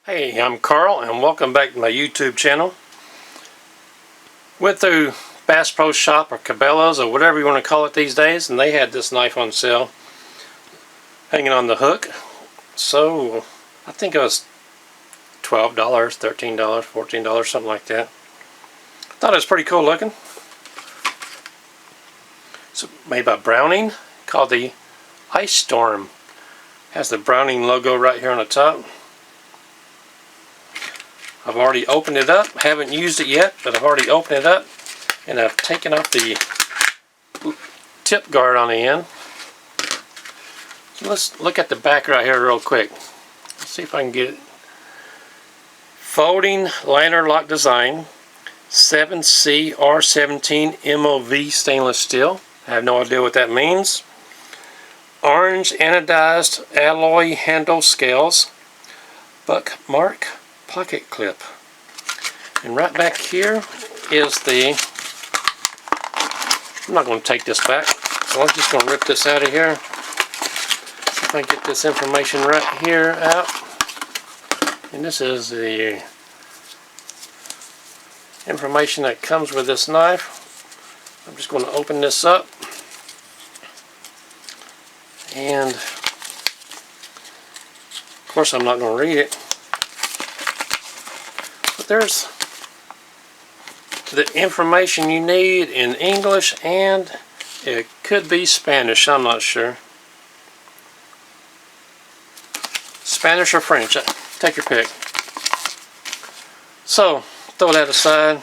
Hey, I'm Carl and welcome back to my YouTube channel. Went through Bass Pro Shop or Cabela's or whatever you want to call it these days, and they had this knife on sale hanging on the hook. So I think it was $12, $13, $14, something like that. Thought it was pretty cool looking. It's made by Browning, called the Ice Storm. Has the Browning logo right here on the top. I've already opened it up. Haven't used it yet, but I've already opened it up, and I've taken off the tip guard on the end. So let's look at the back right here real quick. Let's see if I can get it. Folding liner lock design, 7CR17 MOV stainless steel. I have no idea what that means. Orange anodized alloy handle scales. Buck mark pocket clip. And right back here is the, I'm not going to take this back, so I'm just going to rip this out of here. See if I can get this information right here out. And this is the information that comes with this knife. I'm just going to open this up, and of course I'm not going to read it. There's the information you need in English, and it could be Spanish, I'm not sure. Spanish or French, take your pick. So, throw that aside.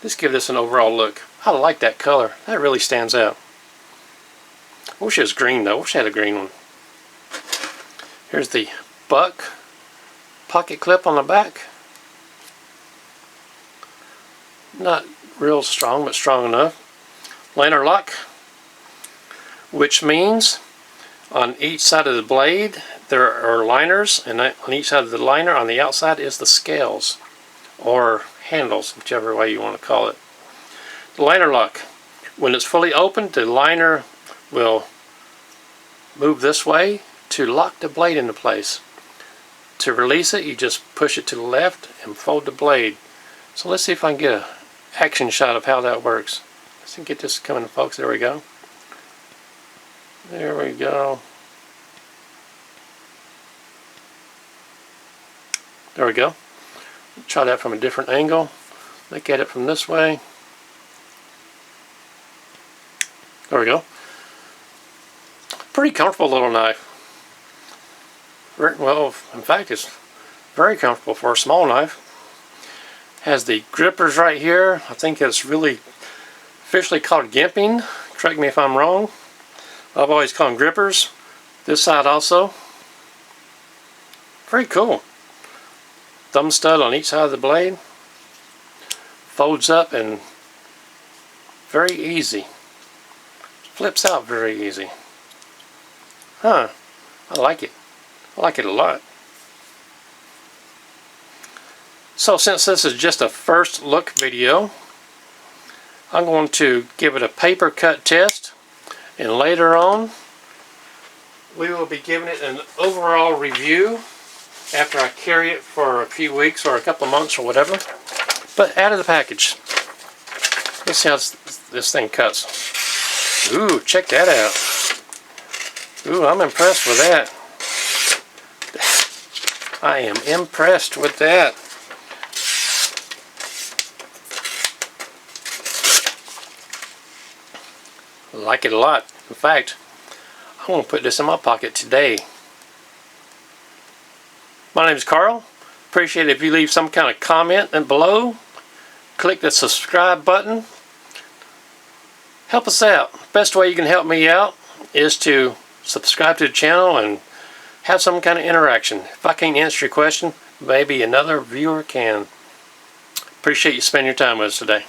Let's give this an overall look. I like that color. That really stands out. I wish it was green though. I wish I had a green one. Here's the Buck pocket clip on the back. Not real strong, but strong enough. Liner lock, which means on each side of the blade there are liners, and on each side of the liner on the outside is the scales or handles, whichever way you want to call it. The liner lock, when it's fully opened, the liner will move this way to lock the blade into place. To release it, you just push it to the left and fold the blade. So let's see if I can get an action shot of how that works. Let's get this coming to focus. There we go. There we go. There we go. Try that from a different angle. Look at it from this way. There we go. Pretty comfortable little knife. Well, in fact, it's very comfortable for a small knife. Has the grippers right here. I think it's really officially called jimping. Correct me if I'm wrong. I've always called them grippers. This side also. Very cool. Thumb stud on each side of the blade. Folds up and very easy. Flips out very easy. Huh. I like it. I like it a lot. So since this is just a first look video, I'm going to give it a paper cut test, and later on we will be giving it an overall review after I carry it for a few weeks or a couple of months or whatever. But out of the package, let's see how this thing cuts. Ooh, check that out. Ooh, I'm impressed with that. I am impressed with that. I like it a lot. In fact, I'm going to put this in my pocket today. My name is Carl. Appreciate it if you leave some kind of comment below. Click the subscribe button. Help us out. Best way you can help me out is to subscribe to the channel and have some kind of interaction. If I can't answer your question, maybe another viewer can. Appreciate you spending your time with us today.